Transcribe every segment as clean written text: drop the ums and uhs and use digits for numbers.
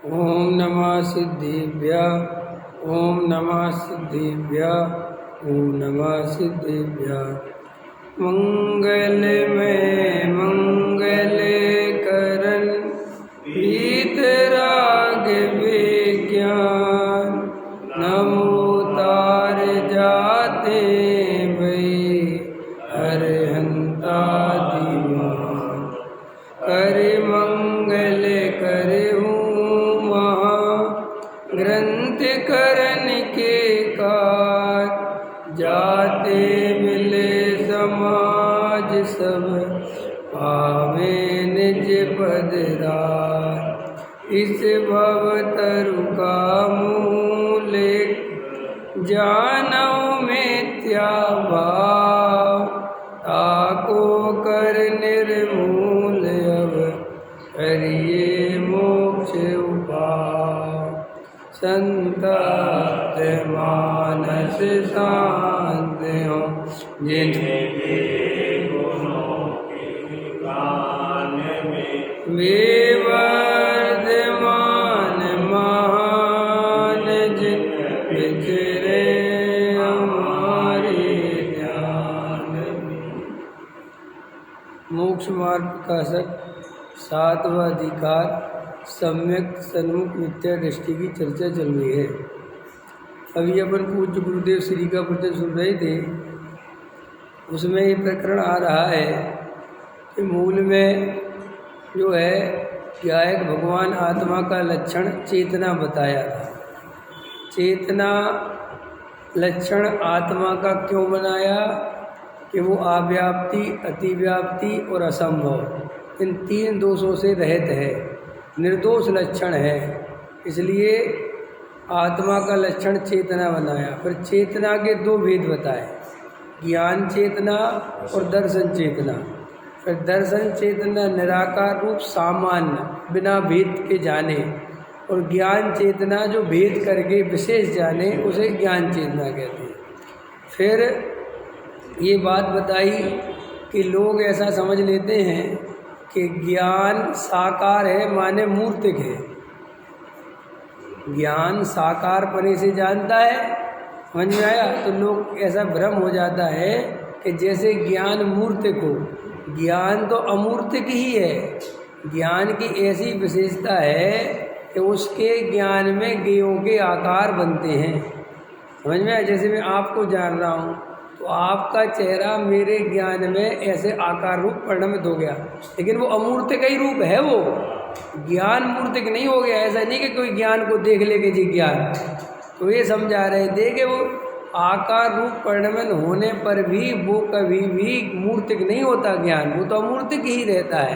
ओम नमः सिद्धिभ्यः। ओम नमः सिद्धिभ्यः। ओम नमः सिद्धिभ्यः। मंगलमय मंगल करण वीतराग विज्ञान नमो तार जाते भई अरहंता दीवान कर मंगल करहूँ महा ग्रंथ करन के कार जाते मिले समाज सब पावे निज पदरार इस भव तरु का मूल जानौ मिथ्या भाव ताको कर निर्मूल अब करिए मोक्ष उपाय संतप्त मानस शांत हो जिनके गुणों के गान में विवर्धमान महान जिन विचरे हमारे ध्यान में। मोक्ष मार्ग का सातवां अधिकार सम्यक सन्मुख मिथ्या दृष्टि की चर्चा चल रही है। अभी अपन पूज्य गुरुदेव श्री का प्रवचन सुन रहे थे, उसमें ये प्रकरण आ रहा है कि मूल में जो है क्या एक भगवान आत्मा का लक्षण चेतना बताया था। चेतना लक्षण आत्मा का क्यों बनाया कि वो अव्याप्ति, अतिव्याप्ति और असंभव इन तीन दोषों से रहित है, निर्दोष लक्षण है, इसलिए आत्मा का लक्षण चेतना बनाया। फिर चेतना के दो भेद बताए, ज्ञान चेतना और दर्शन चेतना। फिर दर्शन चेतना निराकार रूप सामान्य बिना भेद के जाने, और ज्ञान चेतना जो भेद करके विशेष जाने उसे ज्ञान चेतना कहते हैं। फिर ये बात बताई कि लोग ऐसा समझ लेते हैं कि ज्ञान साकार है माने मूर्तिक है। ज्ञान साकार पने से जानता है, समझ में आया? तो लोग ऐसा भ्रम हो जाता है कि जैसे ज्ञान मूर्तिक हो। ज्ञान तो अमूर्तिक ही है। ज्ञान की ऐसी विशेषता है कि उसके ज्ञान में ज्ञेयों के आकार बनते हैं, समझ में आया? जैसे मैं आपको जान रहा हूँ तो आपका चेहरा मेरे ज्ञान में ऐसे आकार रूप परिणमित हो गया, लेकिन वो अमूर्तिक ही रूप है, वो ज्ञान मूर्तिक नहीं हो गया। ऐसा नहीं कि कोई ज्ञान को देख लेके जी ज्ञान, तो ये समझा रहे थे कि वो आकार रूप परिणमन होने पर भी वो कभी भी मूर्तिक नहीं होता ज्ञान, वो तो अमूर्तिक ही रहता है।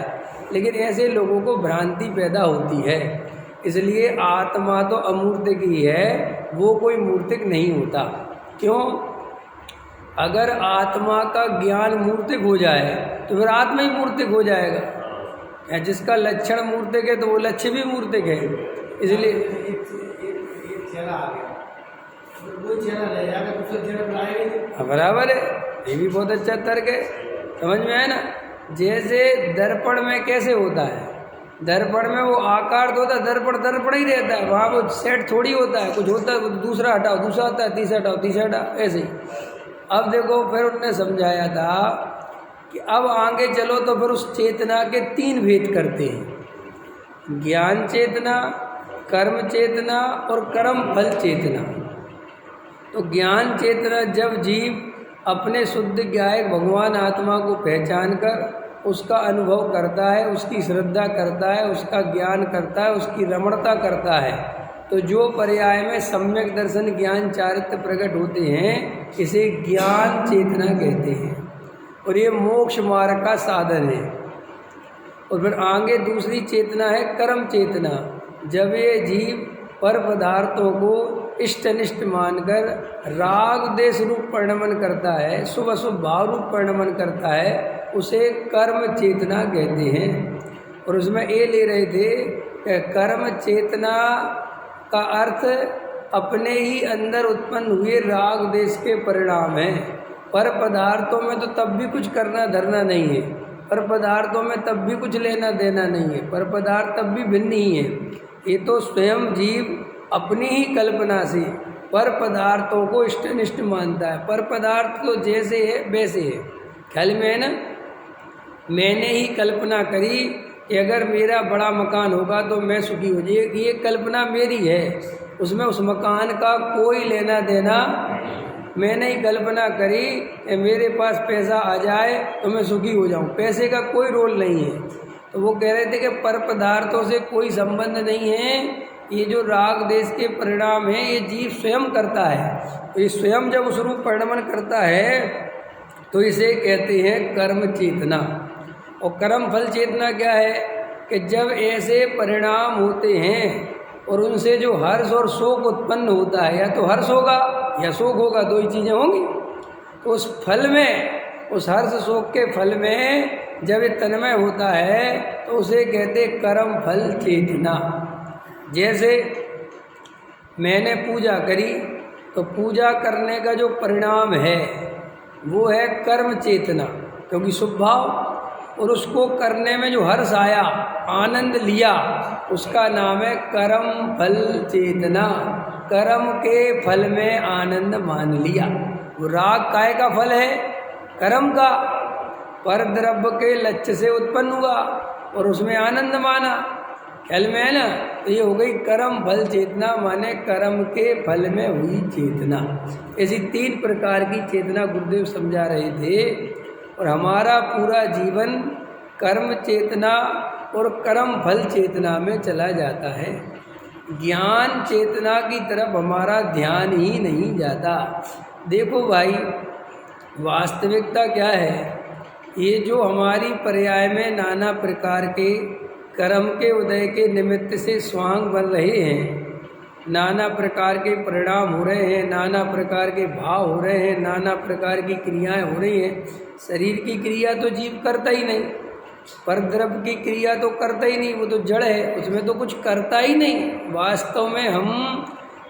लेकिन ऐसे लोगों को भ्रांति पैदा होती है, इसलिए आत्मा तो अमूर्तिक ही है, वो कोई मूर्तिक नहीं होता। क्यों? अगर आत्मा का ज्ञान मूर्तिक हो जाए तो फिर आत्मा ही मूर्तिक हो जाएगा। या जिसका लक्षण मूर्तिक है तो वो लक्ष्य भी मूर्तिक है, इसलिए बराबर है। ये भी बहुत अच्छा तर्क है, समझ में आया ना? जैसे दर्पण में कैसे होता है, दर्पण में वो आकार तो होता है, दर्पण दर्पण ही रहता है, वहाँ वो सेट थोड़ी होता है, कुछ होता है दूसरा हटाओ, दूसरा आता है, तीसरा हटाओ, तीसरा हटाओ, ऐसे ही। अब देखो फिर उन्होंने समझाया था कि अब आगे चलो तो फिर उस चेतना के तीन भेद करते हैं, ज्ञान चेतना, कर्म चेतना और कर्म फल चेतना। तो ज्ञान चेतना जब जीव अपने शुद्ध ज्ञायक भगवान आत्मा को पहचान कर उसका अनुभव करता है, उसकी श्रद्धा करता है, उसका ज्ञान करता है, उसकी रमणता करता है, तो जो पर्याय में सम्यक दर्शन ज्ञान चारित्र प्रकट होते हैं इसे ज्ञान चेतना कहते हैं, और ये मोक्ष मार्ग का साधन है। और फिर आगे दूसरी चेतना है कर्म चेतना। जब ये जीव पर पदार्थों को इष्टनिष्ठ मानकर राग देश रूप परिणमन करता है, शुभ अशुभ भाव रूप परिणमन करता है, उसे कर्म चेतना कहते हैं। और उसमें ये ले रहे थे कि कर्म चेतना का अर्थ अपने ही अंदर उत्पन्न हुए राग देश के परिणाम है। पर पदार्थों में तो तब भी कुछ करना धरना नहीं है, पर पदार्थों में तब भी कुछ लेना देना नहीं है, पर पदार्थ तब भी भिन्न ही है। ये तो स्वयं जीव अपनी ही कल्पना से पर पदार्थों को इष्टनिष्ठ मानता है। पर पदार्थ तो जैसे है वैसे है। ख्याल में है ना? मैंने ही कल्पना करी कि अगर मेरा बड़ा मकान होगा तो मैं सुखी हो जाएगी, ये कल्पना मेरी है, उसमें उस मकान का कोई लेना देना। मैंने ही कल्पना करी कि मेरे पास पैसा आ जाए तो मैं सुखी हो जाऊं, पैसे का कोई रोल नहीं है। तो वो कह रहे थे कि पर पदार्थों से कोई संबंध नहीं है, ये जो राग देश के परिणाम है ये जीव स्वयं करता है। तो ये स्वयं जब उस रूप परिणमन करता है तो इसे कहते हैं कर्म चेतना। और कर्म फल चेतना क्या है कि जब ऐसे परिणाम होते हैं और उनसे जो हर्ष और शोक उत्पन्न होता है, या तो हर्ष होगा या शोक होगा, दो ही चीज़ें होंगी। तो उस फल में, उस हर्ष शोक के फल में जब ये तन्मय होता है तो उसे कहते कर्म फल चेतना। जैसे मैंने पूजा करी तो पूजा करने का जो परिणाम है वो है कर्म चेतना, क्योंकि शुभ भाव, और उसको करने में जो हर्ष आया, आनंद लिया, उसका नाम है कर्म फल चेतना। कर्म के फल में आनंद मान लिया। वो राग काय का फल है? कर्म का। पर द्रव्य के लक्ष्य से उत्पन्न हुआ और उसमें आनंद माना। ख्याल में है ना? तो ये हो गई कर्म फल चेतना, माने कर्म के फल में हुई चेतना। ऐसी 3 प्रकार की चेतना गुरुदेव समझा रहे थे। और हमारा पूरा जीवन कर्म चेतना और कर्म फल चेतना में चला जाता है। ज्ञान चेतना की तरफ हमारा ध्यान ही नहीं जाता। देखो भाई, वास्तविकता क्या है? ये जो हमारी पर्याय में नाना प्रकार के कर्म के उदय के निमित्त से स्वांग बन रहे हैं, नाना प्रकार के परिणाम हो रहे हैं, नाना प्रकार के भाव हो रहे हैं, नाना प्रकार की क्रियाएं हो रही हैं। शरीर की क्रिया तो जीव करता ही नहीं, पर द्रव्य की क्रिया तो करता ही नहीं, वो तो जड़ है, उसमें तो कुछ करता ही नहीं। वास्तव में हम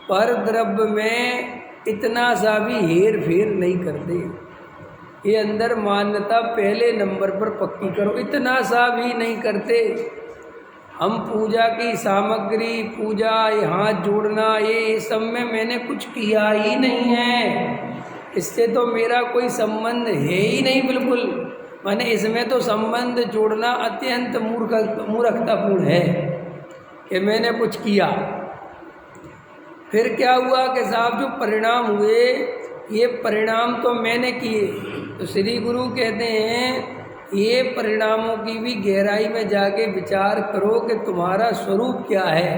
पर द्रव्य में इतना सा भी हेर फेर नहीं करते। ये अंदर मान्यता पहले नंबर पर पक्की करो, इतना सा भी नहीं करते। हम पूजा की सामग्री, पूजा, ये हाथ जोड़ना, ये सब में मैंने कुछ किया ही नहीं है। इससे तो मेरा कोई संबंध है ही नहीं बिल्कुल। माने इसमें तो संबंध जोड़ना अत्यंत मूर्खतापूर्ण है कि मैंने कुछ किया। फिर क्या हुआ कि साहब जो परिणाम हुए, ये परिणाम तो मैंने किए। तो श्री गुरु कहते हैं ये परिणामों की भी गहराई में जाके विचार करो कि तुम्हारा स्वरूप क्या है।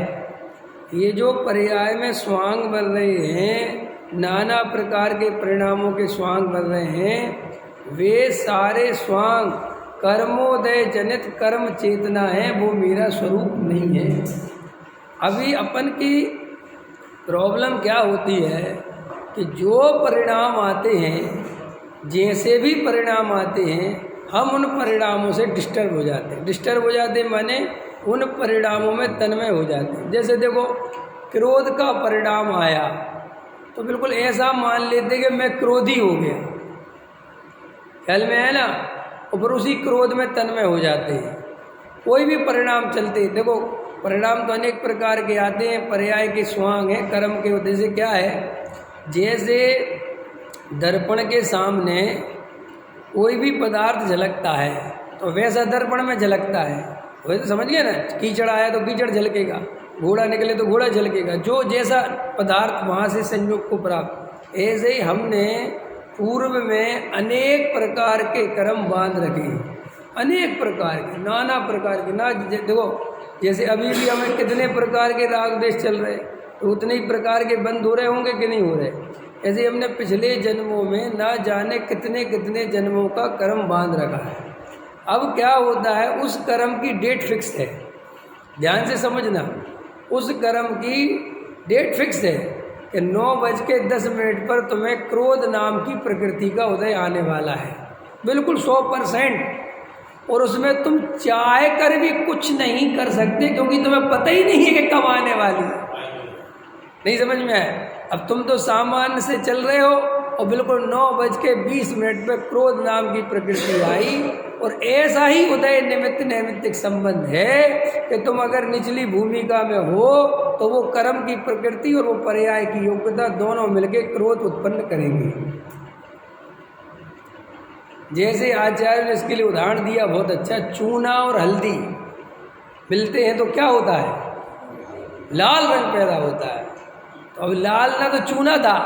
ये जो पर्याय में स्वांग बन रहे हैं, नाना प्रकार के परिणामों के स्वांग बन रहे हैं, वे सारे स्वांग कर्मोदय जनित कर्म चेतना है, वो मेरा स्वरूप नहीं है। अभी अपन की प्रॉब्लम क्या होती है कि जो परिणाम आते हैं, जैसे भी परिणाम आते हैं, हम उन परिणामों से डिस्टर्ब हो जाते हैं। डिस्टर्ब हो जाते हैं माने उन परिणामों में तन्मय हो जाते हैं। जैसे देखो, क्रोध का परिणाम आया तो बिल्कुल ऐसा मान लेते कि मैं क्रोधी हो गया। ख्याल में है ना? और फिर उसी क्रोध में तन्मय हो जाते हैं। कोई भी परिणाम चलते हैं, देखो परिणाम तो अनेक प्रकार के आते हैं, पर्याय के स्वांग हैं कर्म के उद्देश्य। क्या है? जैसे दर्पण के सामने कोई भी पदार्थ झलकता है तो वैसा दर्पण में झलकता है। वही तो समझ गए ना? कीचड़ आया तो कीचड़ झलकेगा, घोड़ा निकले तो घोड़ा झलकेगा, जो जैसा पदार्थ वहाँ से संयोग को प्राप्त। ऐसे ही हमने पूर्व में अनेक प्रकार के कर्म बांध रखे, अनेक प्रकार के, नाना प्रकार के। ना देखो, जैसे अभी भी हमें कितने प्रकार के राग देश चल रहे, तो उतने ही प्रकार के बंद हो रहे होंगे कि नहीं हो रहे। ऐसे हमने पिछले जन्मों में ना जाने कितने कितने जन्मों का कर्म बांध रखा है। अब क्या होता है, उस कर्म की डेट फिक्स है। ध्यान से समझना, उस कर्म की डेट फिक्स है कि 9:10 पर तुम्हें क्रोध नाम की प्रकृति का उदय आने वाला है, बिल्कुल 100%। और उसमें तुम चाह कर भी कुछ नहीं कर सकते, क्योंकि तुम्हें पता ही नहीं है कि कब आने वाली है। नहीं समझ में आया? अब तुम तो सामान्य से चल रहे हो और बिल्कुल 9:20 पर क्रोध नाम की प्रकृति आई और ऐसा ही उदय निमित्त नैमित्तिक संबंध है कि तुम अगर निचली भूमिका में हो तो वो कर्म की प्रकृति और वो पर्याय की योग्यता दोनों मिलकर क्रोध उत्पन्न करेंगे। जैसे आचार्य ने इसके लिए उदाहरण दिया बहुत अच्छा, चूना और हल्दी मिलते हैं तो क्या होता है, लाल रंग पैदा होता है। तो अब लाल ना तो चूना था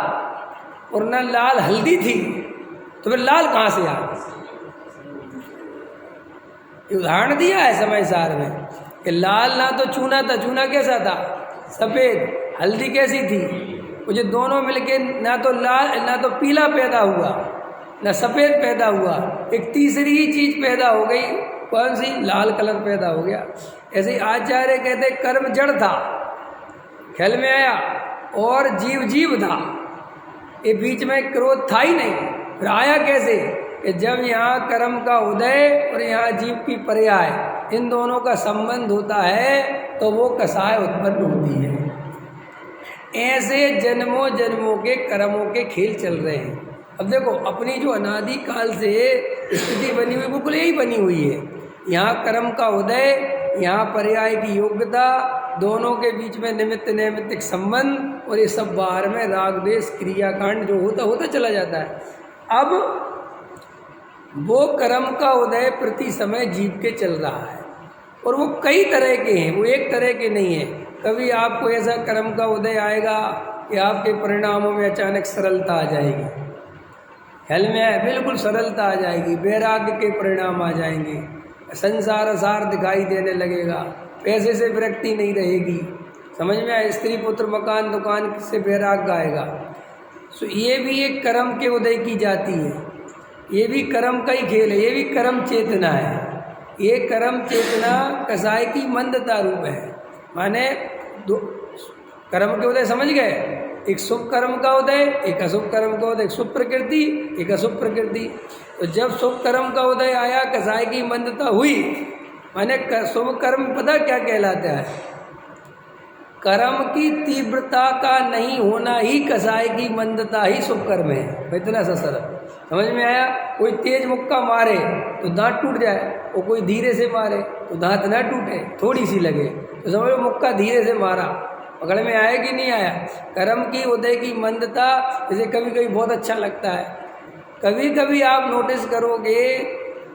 और ना लाल हल्दी थी, तो फिर लाल कहाँ से आ गई? उदाहरण दिया है समय सार में कि लाल ना तो चूना था, चूना कैसा था, सफ़ेद, हल्दी कैसी थी, वो जो दोनों मिलके ना तो लाल ना तो पीला पैदा हुआ ना सफ़ेद पैदा हुआ, एक तीसरी ही चीज़ पैदा हो गई, कौन सी, लाल कलर पैदा हो गया। ऐसे ही आचार्य कहते कर्म जड़ था, ख्याल में आया, और जीव जीव था, ये बीच में क्रोध था ही नहीं। फिर आया कैसे कि जब यहाँ कर्म का उदय और यहाँ जीव की पर्याय, इन दोनों का संबंध होता है तो वो कसाय उत्पन्न होती है। ऐसे जन्मों जन्मों के कर्मों के खेल चल रहे हैं। अब देखो अपनी जो अनादि काल से स्थिति बनी हुई बिल्कुल यही बनी हुई है। यहाँ कर्म का उदय, यहाँ पर्याय की योग्यता, दोनों के बीच में निमित्त नैमित्तिक संबंध, और ये सब बाहर में राग द्वेष क्रियाकांड जो होता होता चला जाता है। अब वो कर्म का उदय प्रति समय जीव के चल रहा है और वो कई तरह के हैं, वो एक तरह के नहीं है। कभी आपको ऐसा कर्म का उदय आएगा कि आपके परिणामों में अचानक सरलता आ जाएगी, ख्याल में है, बिल्कुल सरलता आ जाएगी, वैराग्य के परिणाम आ जाएंगे, संसार सार दिखाई देने लगेगा, पैसे से विरक्ति नहीं रहेगी, समझ में आए, स्त्री पुत्र मकान दुकान से वैराग्य आएगा। सो ये भी एक कर्म के उदय की जाती है, ये भी कर्म का ही खेल है, ये भी कर्म चेतना है। ये कर्म चेतना कसाय की मंदता रूप है। माने दो कर्म के उदय समझ गए, एक शुभ कर्म का उदय, एक अशुभ कर्म का उदय, एक शुभ प्रकृति एक अशुभ प्रकृति। तो जब शुभ कर्म का उदय आया, कसाय की मंदता हुई, माने शुभ कर्म पता क्या कहलाता है, कर्म की तीव्रता का नहीं होना ही कसाय की मंदता ही शुभ कर्म है। इतना सा सरल, समझ में आया। कोई तेज मुक्का मारे तो दांत टूट जाए, और कोई धीरे से मारे तो दांत ना टूटे, थोड़ी सी लगे, तो समझ लो मुक्का धीरे से मारा, पकड़ में आया कि नहीं आया। कर्म की उदय की मंदता, जैसे कभी कभी बहुत अच्छा लगता है, कभी कभी आप नोटिस करोगे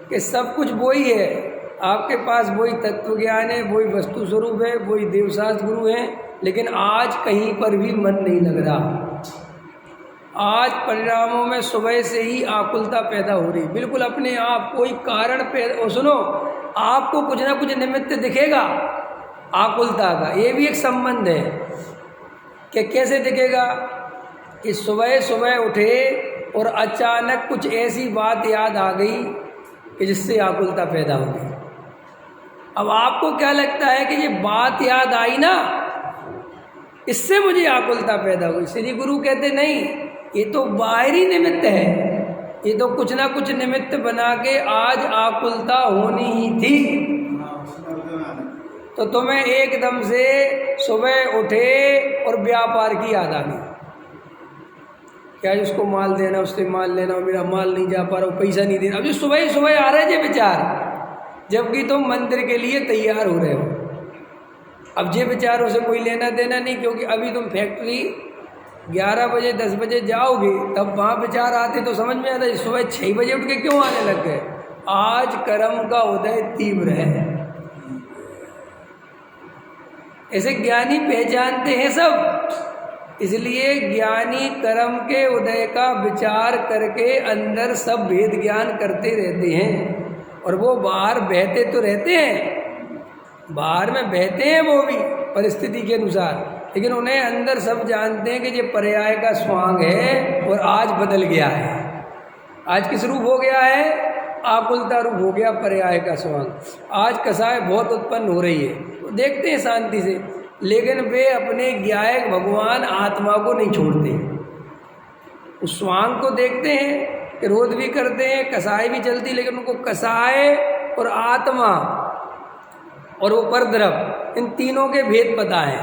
कि सब कुछ वही है, आपके पास वही तत्व ज्ञान है, वही वस्तु स्वरूप है, वही देवशास्त्र गुरु हैं, लेकिन आज कहीं पर भी मन नहीं लग रहा। आज परिणामों में सुबह से ही आकुलता पैदा हो रही, बिल्कुल अपने आप, कोई कारण पैदा। सुनो, आपको कुछ ना कुछ निमित्त दिखेगा आकुलता का, ये भी एक संबंध है कि कैसे दिखेगा कि सुबह सुबह उठे और अचानक कुछ ऐसी बात याद आ गई कि जिससे आकुलता पैदा हो गई। अब आपको क्या लगता है कि ये बात याद आई ना, इससे मुझे आकुलता पैदा हुई। श्री गुरु कहते नहीं, ये तो बाहरी निमित्त है, ये तो कुछ ना कुछ निमित्त बना के आज आकुलता होनी ही थी। तो तुम्हें एकदम से सुबह उठे और व्यापार की याद आ गई, क्या उसको माल देना, उससे माल लेना, और मेरा माल नहीं जा पा रहा, पैसा नहीं देना। अब जो सुबह ही सुबह आ रहे हैं विचार, जबकि तुम मंदिर के लिए तैयार हो रहे हो। अब ये विचारों से कोई लेना देना नहीं, क्योंकि अभी तुम फैक्ट्री 11 बजे 10 बजे जाओगे, तब वहाँ विचार आते तो समझ में आता है सुबह 6 बजे उठ के क्यों आने लग गए। आज कर्म का उदय तीव्र है, ऐसे ज्ञानी पहचानते हैं सब। इसलिए ज्ञानी कर्म के उदय का विचार करके अंदर सब भेद ज्ञान करते रहते हैं, और वो बाहर बहते तो रहते हैं, बाहर में बहते हैं वो भी परिस्थिति के अनुसार, लेकिन उन्हें अंदर सब जानते हैं कि ये पर्याय का स्वांग है और आज बदल गया है। आज किस रूप हो गया है, आकुलता रूप हो गया पर्याय का स्वांग। आज कसाय बहुत उत्पन्न हो रही है, तो देखते हैं शांति से, लेकिन वे अपने ज्ञायक भगवान आत्मा को नहीं छोड़ते। उस स्वांग को देखते हैं, विरोध भी करते हैं, कसाय भी चलती, लेकिन उनको कसाय और आत्मा और वो परद्रव, इन तीनों के भेद पता है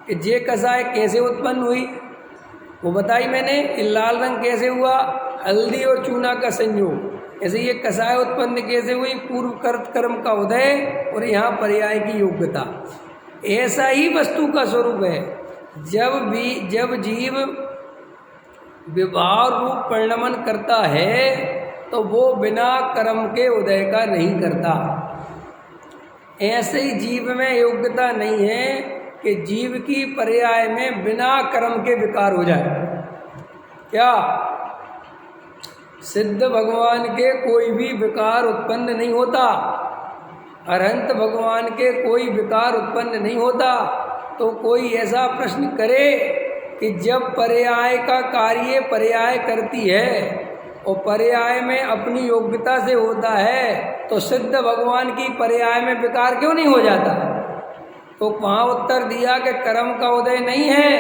कि जे कसाय कैसे उत्पन्न हुई, वो बताई मैंने। लाल रंग कैसे हुआ, हल्दी और चूना का संयोग, ऐसे ये कसाय उत्पन्न कैसे हुई? पूर्व कर्म का उदय और यहाँ पर्याय की योग्यता। ऐसा ही वस्तु का स्वरूप है। जब जीव विभाव रूप परिणमन करता है तो वो बिना कर्म के उदय का नहीं करता। ऐसे ही जीव में योग्यता नहीं है कि जीव की पर्याय में बिना कर्म के विकार हो जाए। क्या सिद्ध भगवान के कोई भी विकार उत्पन्न नहीं होता? अरहंत भगवान के कोई विकार उत्पन्न नहीं होता। तो कोई ऐसा प्रश्न करे कि जब पर्याय का कार्य पर्याय करती है और पर्याय में अपनी योग्यता से होता है तो सिद्ध भगवान की पर्याय में विकार क्यों नहीं हो जाता? तो वहाँ उत्तर दिया कि कर्म का उदय नहीं है।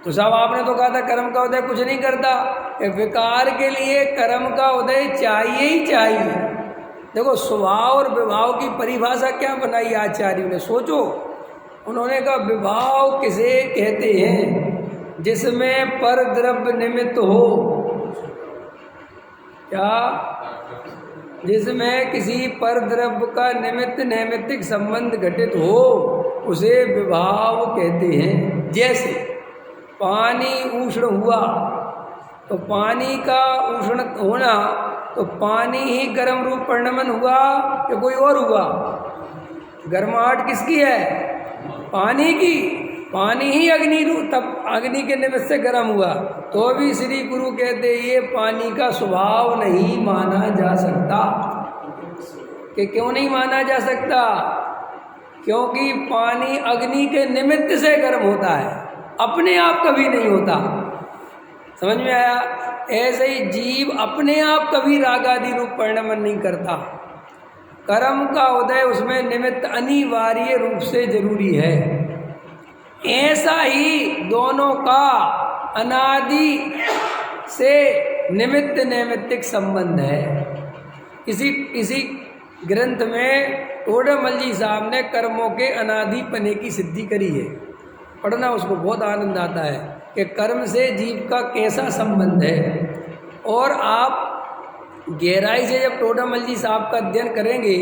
तो साहब आपने तो कहा था कर्म का उदय कुछ नहीं करता। कि विकार के लिए कर्म का उदय चाहिए ही चाहिए। देखो स्वभाव और विभाव की परिभाषा क्या बनाई आचार्यों ने, सोचो। उन्होंने कहा विभाव किसे कहते हैं? जिसमें पर द्रव्य निमित्त हो। क्या? जिसमें किसी पर द्रव्य का निमित्त नैमित्तिक संबंध घटित हो उसे विभाव कहते हैं। जैसे पानी उष्ण हुआ तो पानी का उष्ण होना तो पानी ही गर्म रूप परिणमन हुआ या कोई और हुआ? गर्माहट किसकी है? पानी की। पानी ही अग्नि रूप, तब अग्नि के निमित्त से गर्म हुआ। तो भी श्री गुरु कहते ये पानी का स्वभाव नहीं माना जा सकता। कि क्यों नहीं माना जा सकता? क्योंकि पानी अग्नि के निमित्त से गर्म होता है, अपने आप कभी नहीं होता। समझ में आया? ऐसे ही जीव अपने आप कभी रागादि रूप परिणमन नहीं करता। कर्म का उदय उसमें निमित्त अनिवार्य रूप से जरूरी है। ऐसा ही दोनों का अनादि से निमित्त नैमित्तिक संबंध है। इसी ग्रंथ में टोडामल जी साहब ने कर्मों के अनादिपने की सिद्धि करी है। पढ़ना उसको बहुत आनंद आता है कि कर्म से जीव का कैसा संबंध है। और आप गहराई से जब टोडामल जी साहब का अध्ययन करेंगे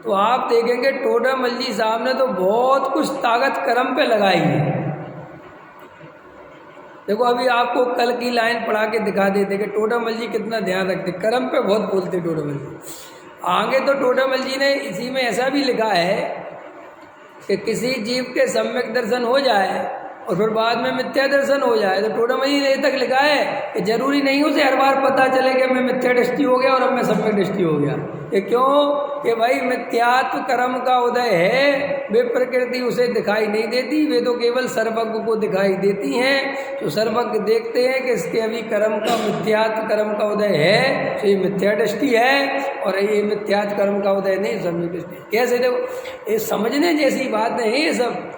तो आप देखेंगे टोडामल जी साहब ने तो बहुत कुछ ताकत कर्म पे लगाई है। देखो अभी आपको कल की लाइन पढ़ा के दिखा देते कि टोडामल जी कितना ध्यान रखते, कर्म पे बहुत बोलते टोडामल जी। आगे तो टोडामल जी ने इसी में ऐसा भी लिखा है कि किसी जीव के सम्यक दर्शन हो जाए और फिर बाद में मिथ्या दर्शन हो जाए तो टोडामल जी ने तक लिखा है कि जरूरी नहीं उसे हर बार पता चले कि मैं मिथ्या दृष्टि हो गया और अब मैं सम्यक दृष्टि हो गया। ये क्यों? कि भाई मिथ्यात्व कर्म का उदय है, वे प्रकृति उसे दिखाई नहीं देती, वे तो केवल सर्वज्ञ को दिखाई देती हैं। तो सर्वज्ञ देखते हैं कि इसके अभी कर्म का मिथ्यात्व कर्म का उदय है, तो ये मिथ्या दृष्टि है और ये मिथ्यात्व कर्म का उदय नहीं सम्यक दृष्टि। कैसे? देखो ये समझने जैसी बात नहीं ये सब।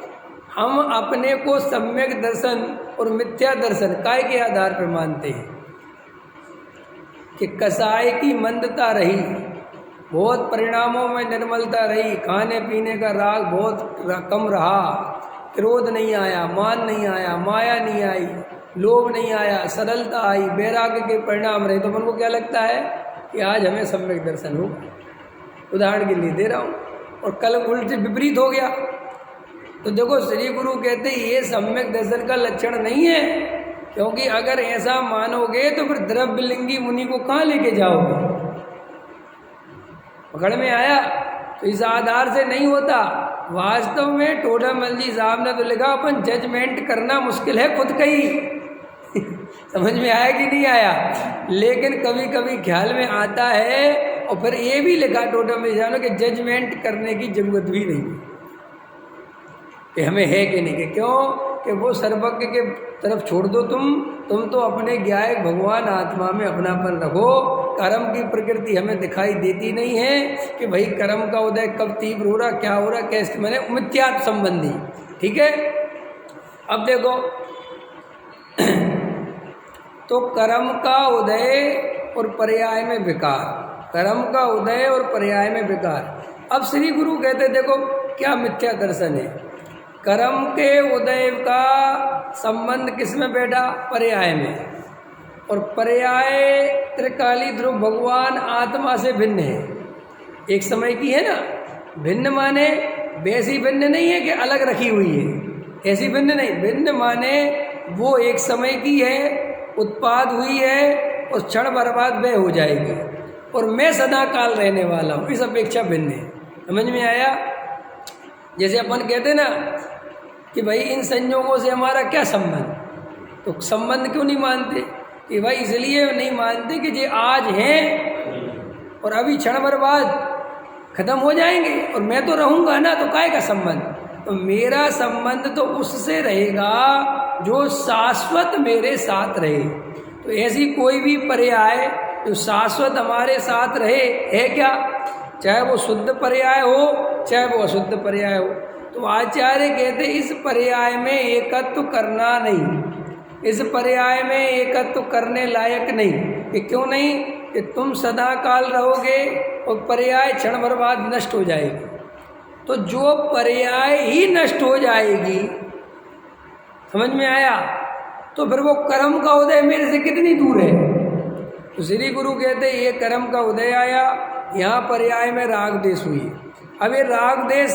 हम अपने को सम्यक दर्शन और मिथ्या दर्शन काय के आधार पर मानते हैं कि कसाय की मंदता रही, बहुत परिणामों में निर्मलता रही, खाने पीने का राग बहुत कम रहा, क्रोध नहीं आया, मान नहीं आया, माया नहीं आई, लोभ नहीं आया, सरलता आई, वैराग्य के परिणाम रहे, तो मन को क्या लगता है कि आज हमें सम्यक दर्शन होगा। उदाहरण के लिए दे रहा हूँ। और कल उल्टे विपरीत हो गया तो देखो श्री गुरु कहते ये सम्यक दर्शन का लक्षण नहीं है। क्योंकि अगर ऐसा मानोगे तो फिर द्रव्यलिंगी मुनि को कहाँ लेके जाओगे? पकड़ में आया? तो इस आधार से नहीं होता। वास्तव में टोडामल जी साहब ने तो लिखा अपन जजमेंट करना मुश्किल है खुद का ही समझ में आया कि नहीं आया? लेकिन कभी कभी ख्याल में आता है। और फिर ये भी लिखा टोडामल जी साहब ने कि जजमेंट करने की जरूरत भी नहीं कि हमें है कि नहीं। कि क्यों? कि वो सर्वज्ञ के तरफ छोड़ दो। तुम तो अपने ज्ञायक भगवान आत्मा में अपनापन रखो। कर्म की प्रकृति हमें दिखाई देती नहीं है कि भाई कर्म का उदय कब तीव्र हो रहा, क्या हो रहा, कैसे, मैंने मिथ्यात्व संबंधी। ठीक है? अब देखो तो कर्म का उदय और पर्याय में विकार, कर्म का उदय और पर्याय में विकार। अब श्री गुरु कहते देखो क्या मिथ्या दर्शन है। कर्म के उदय का संबंध किस में बैठा? पर्याय में। और पर्याय त्रिकाली ध्रुव भगवान आत्मा से भिन्न है, एक समय की है ना। भिन्न माने वैसी भिन्न नहीं है कि अलग रखी हुई है, ऐसी भिन्न नहीं। भिन्न माने वो एक समय की है, उत्पाद हुई है और क्षण भर बाद वह हो जाएगी, और मैं सदा काल रहने वाला हूँ, इस अपेक्षा भिन्न है। समझ में आया? जैसे अपन कहते ना कि भाई इन संयोगों से हमारा क्या संबंध, तो संबंध क्यों नहीं मानते कि भाई इसलिए नहीं मानते कि ये आज हैं और अभी क्षण भर बाद खत्म हो जाएंगे और मैं तो रहूँगा ना, तो काय का संबंध। तो मेरा संबंध तो उससे रहेगा जो शाश्वत मेरे साथ रहे। तो ऐसी कोई भी पर्याय जो शाश्वत हमारे साथ रहे है क्या, चाहे वो शुद्ध पर्याय हो चाहे वो अशुद्ध पर्याय हो। तो आचार्य कहते इस पर्याय में एकत्व करना नहीं, इस पर्याय में एकत्व करने लायक नहीं। कि क्यों नहीं? कि तुम सदा काल रहोगे और पर्याय क्षण भर बाद नष्ट हो जाएगी। तो जो पर्याय ही नष्ट हो जाएगी, समझ में आया, तो फिर वो कर्म का उदय मेरे से कितनी दूर है। तो श्री गुरु कहते ये कर्म का उदय आया, यहाँ पर्याय में राग देश हुई। अब ये राग देश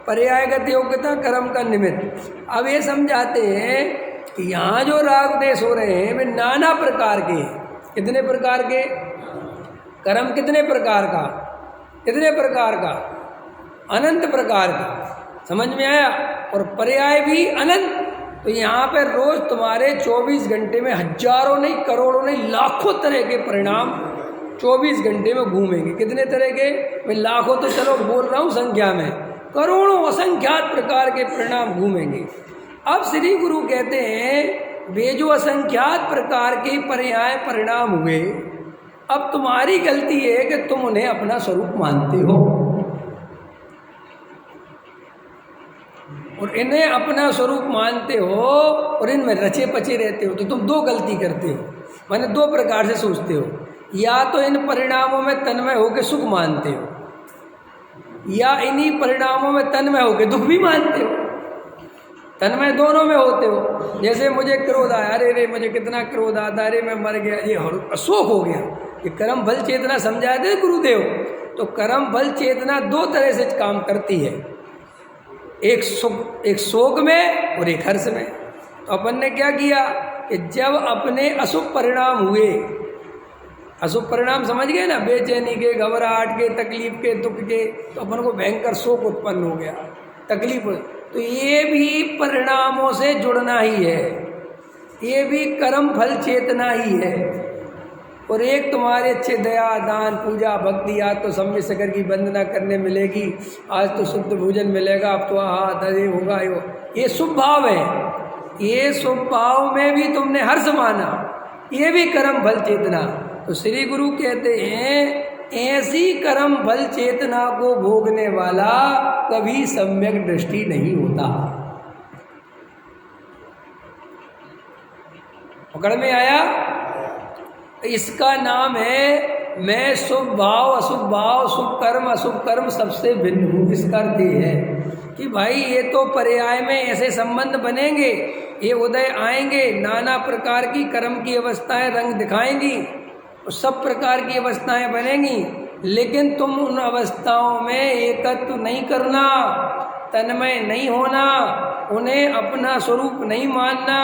पर्यायगत योग्यता कर्म का निमित्त। अब ये समझाते हैं कि यहाँ जो राग देश हो रहे हैं वे नाना प्रकार के हैं। कितने प्रकार के? कर्म कितने प्रकार का? कितने प्रकार का? अनंत प्रकार का। समझ में आया? और पर्याय भी अनंत। तो यहाँ पर रोज तुम्हारे 24 घंटे में हजारों नहीं, करोड़ों नहीं, लाखों तरह के परिणाम 24 घंटे में घूमेंगे। कितने तरह के? मैं लाखों तो चलो बोल रहा हूँ संख्या में, करोड़ों असंख्यात प्रकार के परिणाम घूमेंगे। अब श्री गुरु कहते हैं वे जो असंख्यात प्रकार के पर्याय परिणाम हुए, अब तुम्हारी गलती है कि तुम उन्हें अपना स्वरूप मानते हो और इन्हें अपना स्वरूप मानते हो और इनमें रचे पचे रहते हो। तो तुम दो गलती करते हो, माने दो प्रकार से सोचते हो। या तो इन परिणामों में तन्मय होकर सुख मानते हो, या इन्हीं परिणामों में तन्मय होकर दुख भी मानते हो। तन्मय दोनों में होते हो। जैसे मुझे क्रोध आया, अरे रे मुझे कितना क्रोध आता, अरे मैं मर गया, ये अशोक हो गया। ये कर्म फल चेतना समझाए थे गुरुदेव। तो कर्म फल चेतना दो तरह से काम करती है, एक सुख, एक शोक में और एक हर्ष में। तो अपन ने क्या किया कि जब अपने अशुभ परिणाम हुए, अशुभ परिणाम समझ गए ना, बेचैनी के, घबराहट के, तकलीफ के, दुख के, तो अपन को भयंकर शोक उत्पन्न हो गया, तकलीफ। तो ये भी परिणामों से जुड़ना ही है, ये भी कर्म फल चेतना ही है। और एक तुम्हारे अच्छे दया दान पूजा भक्ति, आज तो सम्य सागर की वंदना करने मिलेगी, आज तो शुद्ध भोजन मिलेगा, अब तो दे होगा, ये शुभ भाव है। ये शुभ भाव में भी तुमने हर्ष माना, ये भी कर्म फल चेतना। तो श्री गुरु कहते हैं ऐसी कर्म फल चेतना को भोगने वाला कभी सम्यक दृष्टि नहीं होता। पकड़ में आया? इसका नाम है मैं शुभ भाव अशुभ भाव, शुभ कर्म अशुभ कर्म सबसे भिन्न हूँ। इसका अर्थ ये है कि भाई ये तो पर्याय में ऐसे संबंध बनेंगे, ये उदय आएंगे, नाना प्रकार की कर्म की अवस्थाएं रंग दिखाएंगी और सब प्रकार की अवस्थाएं बनेंगी, लेकिन तुम उन अवस्थाओं में एकत्व नहीं करना, तन्मय नहीं होना, उन्हें अपना स्वरूप नहीं मानना,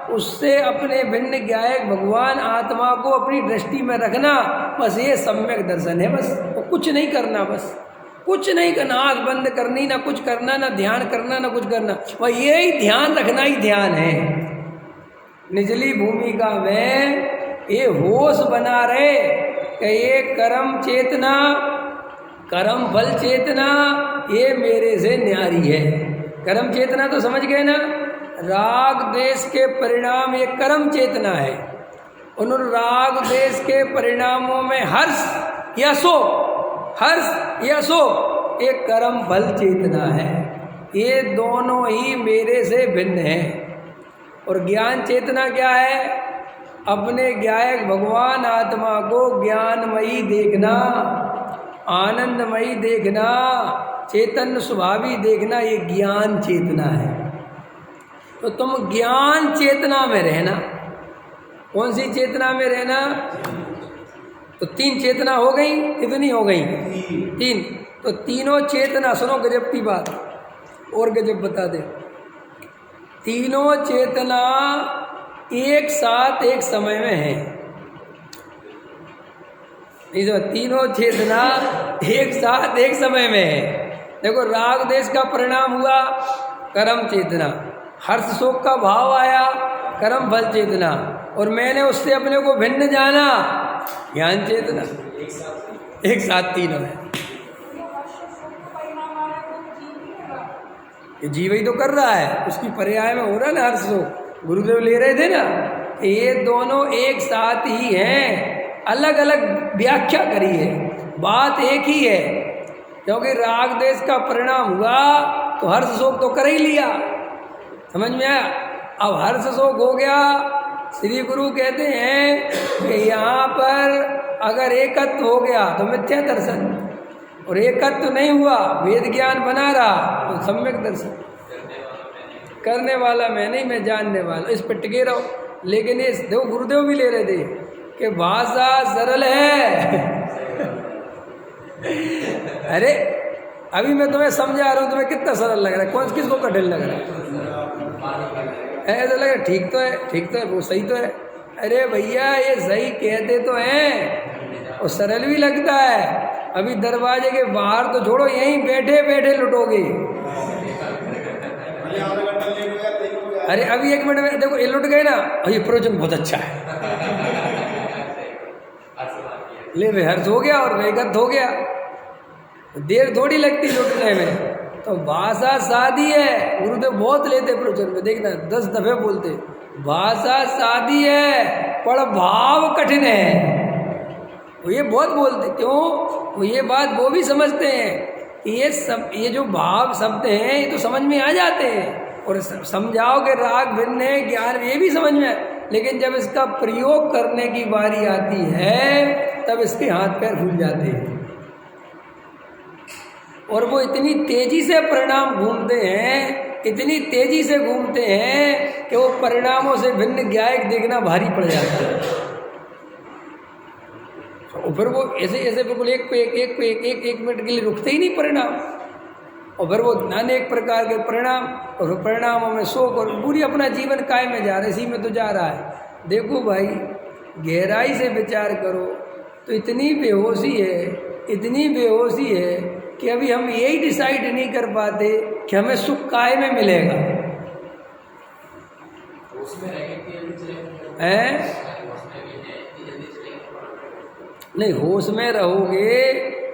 उससे अपने भिन्न ज्ञायक भगवान आत्मा को अपनी दृष्टि में रखना। बस ये सम्यक दर्शन है। बस तो कुछ नहीं करना, बस कुछ नहीं करना, आँख बंद करनी, ना कुछ करना, ना ध्यान करना, ना कुछ करना, वह यही ध्यान रखना ही ध्यान है। निचली भूमिका में ये होश बना रहे कि ये कर्म चेतना, कर्म फल चेतना ये मेरे से न्यारी है। कर्म चेतना तो समझ गए ना, राग द्वेष के परिणाम ये कर्म चेतना है। उन राग द्वेष के परिणामों में हर्ष या शोक, हर्ष या शोक ये कर्म फल चेतना है। ये दोनों ही मेरे से भिन्न हैं। और ज्ञान चेतना क्या है? अपने ज्ञायक भगवान आत्मा को ज्ञानमयी देखना, आनंदमयी देखना, चेतन स्वभावी देखना, ये ज्ञान चेतना है। तो तुम ज्ञान चेतना में रहना, कौन सी चेतना में रहना? तो 3 चेतना हो गई, कितनी हो गई? 3। तो तीनों चेतना, सुनो गजब की बात और गजब बता दे, तीनों चेतना एक साथ एक समय में है। तीनों चेतना एक साथ एक समय में है। देखो, राग देश का परिणाम हुआ कर्म चेतना, हर्ष शोक का भाव आया कर्म फल चेतना, और मैंने उससे अपने को भिन्न जाना ज्ञान चेतना। एक साथ तीनों है। जीव ही तो कर रहा है, उसकी पर्याय में हो रहा है ना हर्ष शोक। गुरुदेव ले रहे थे ना, ये दोनों एक साथ ही हैं, अलग अलग व्याख्या करी है, बात एक ही है। क्योंकि राग देश का परिणाम हुआ तो हर्ष शोक तो कर ही लिया, समझ में आया? अब हर्ष शोक हो गया, श्री गुरु कहते हैं कि यहाँ पर अगर एकत्व हो गया तो मिथ्या दर्शन, और एकत्व नहीं हुआ, वेद ज्ञान बना रहा तो सम्यक दर्शन। करने वाला मैं नहीं, मैं जानने वाला, इस पर टिके रहो। लेकिन ये देखो गुरुदेव भी ले रहे थे कि भाषा सरल है। अरे अभी मैं तुम्हें समझा रहा हूँ, तुम्हें कितना सरल लग रहा है, कौन किसको कठिन लग रहा है? ऐसा लग रहा ठीक तो है, ठीक तो है, वो सही तो है। अरे भैया ये सही कहते तो हैं और सरल भी लगता है। अभी दरवाजे के बाहर तो छोड़ो, यहीं बैठे बैठे लुटोगे। अरे अभी 1 मिनट में देखो ये लुट गए ना, और ये प्रयोजन बहुत अच्छा है, ले वे हर्ष हो गया और वेगत हो गया, देर थोड़ी लगती लुटने में। तो भाषा सादी है, गुरुदेव बहुत लेते प्रवचन में, देखना 10 दफे बोलते, भाषा सादी है पर भाव कठिन है। वो ये बहुत बोलते, क्यों? वो ये बात वो भी समझते हैं कि ये जो भाव शब्द हैं ये तो समझ में आ जाते हैं, और समझाओ कि राग भिन्न है, ज्ञान ये भी समझ में है, लेकिन जब इसका प्रयोग करने की बारी आती है तब इसके हाथ पैर फूल जाते हैं, और वो इतनी तेजी से परिणाम घूमते हैं, इतनी तेजी से घूमते हैं कि वो परिणामों से भिन्न ज्ञायक देखना भारी पड़ जाता है। और फिर वो ऐसे ऐसे बिल्कुल एक मिनट के लिए रुकते ही नहीं परिणाम, और फिर वो अनेक प्रकार के परिणाम, और परिणामों में शोक, और पूरी अपना जीवन काय में जा रहा है, इसी में तो जा रहा है। देखो भाई, गहराई से विचार करो तो इतनी बेहोशी है, इतनी बेहोशी है कि अभी हम यही डिसाइड नहीं कर पाते कि हमें सुख काय में मिलेगा। नहीं, होश में रहोगे,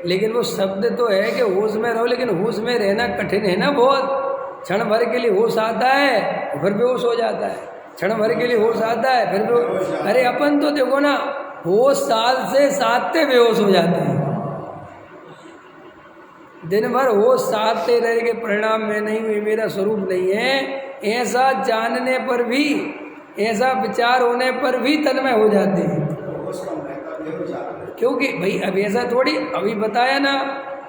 लेकिन वो शब्द तो है कि होश में रहो, लेकिन होश में रहना कठिन है ना बहुत। क्षण भर के लिए होश आता है फिर बेहोश हो जाता है, क्षण भर के लिए होश आता है फिर बेहोश। अरे अपन तो देखो ना, होश साल से साधते बेहोश हो जाते हैं, दिन भर होश साधते रहे के परिणाम में नहीं हुई, मेरा स्वरूप नहीं है, ऐसा जानने पर भी, ऐसा विचार होने पर भी तन्मय हो जाते हैं। क्योंकि भाई अब ऐसा थोड़ी, अभी बताया ना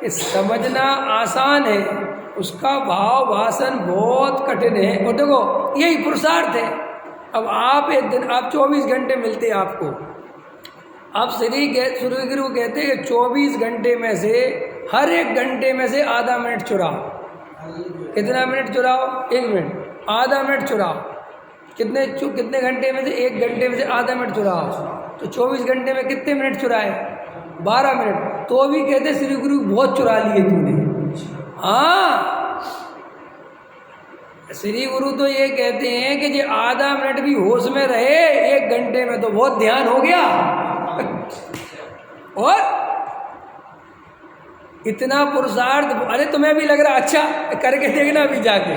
कि समझना आसान है, उसका भाव भाषण बहुत कठिन है। और देखो यही पुरुषार्थ है। अब आप एक दिन, आप 24 घंटे मिलते हैं आपको, आप श्री गुरु कहते हैं 24 घंटे में से हर एक घंटे में से आधा मिनट चुराओ। कितना मिनट चुराओ? 1 मिनट। आधा मिनट चुराओ, कितने घंटे में से? 1 घंटे में से आधा मिनट चुराओ, तो 24 घंटे में कितने मिनट चुराए? 12 मिनट। तो भी कहते श्री गुरु बहुत चुरा लिए तूने। हाँ, श्री गुरु तो ये कहते हैं कि जो आधा मिनट भी होश में रहे 1 घंटे में तो बहुत ध्यान हो गया। और इतना पुरुषार्थ, अरे तुम्हें भी लग रहा अच्छा करके देखना भी जाके,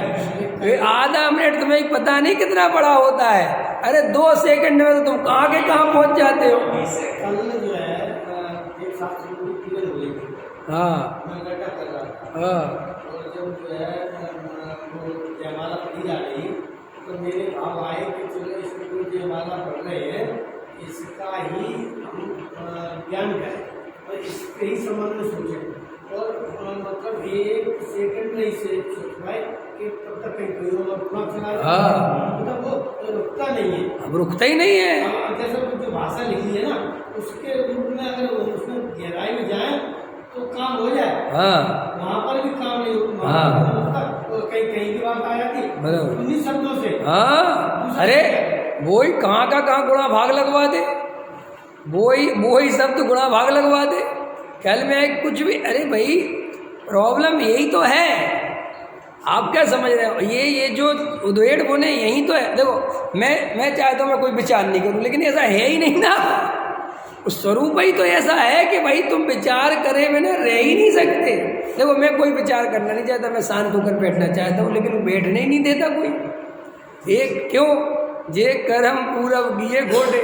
आधा मिनट तुम्हें पता नहीं कितना बड़ा होता है। अरे 2 सेकंड में तो तुम कहाँ के कहाँ पहुंच जाते हो। हाँ हाँ, जयमाला पढ़ी जा रही तो मेरे भाव आए कि चलो इसमें कोई जयमाला पढ़ रहे हैं, इसका ही हम ज्ञान करें और इसके ही संबंध में सोचें। और मतलब 1 सेकंड नहीं से सोच पाए कि तब तक कहीं मतलब वो रुकता नहीं है। अब रुकता ही नहीं है। अब जैसे जो भाषा लिखी है ना, उसके रूप में अगर उसमें गहराई में जाए तो काम हो जाए। हाँ वहाँ पर भी काम नहीं होता। हाँ तो कहीं कहीं की बात आ जाती बराबर। 19 शब्दों से। हाँ अरे वही कहाँ का कहाँ गुणा भाग लगवा दे, वही शब्द गुणा भाग लगवा दे। ख्याल में है कुछ भी। अरे भाई प्रॉब्लम यही तो है। आप क्या समझ रहे हो? ये जो उद्वेड़ बोने यही तो है। देखो मैं चाहता हूँ मैं कोई विचार नहीं करूँ, लेकिन ऐसा है ही नहीं ना। उस स्वरूप ही तो ऐसा है कि भाई तुम विचार करे बिना रह ही नहीं सकते। देखो मैं कोई विचार करना नहीं चाहता, मैं शांत होकर बैठना चाहता हूँ, लेकिन वो बैठने ही नहीं देता कोई। एक क्यों जे करम पूरब किए घोटे।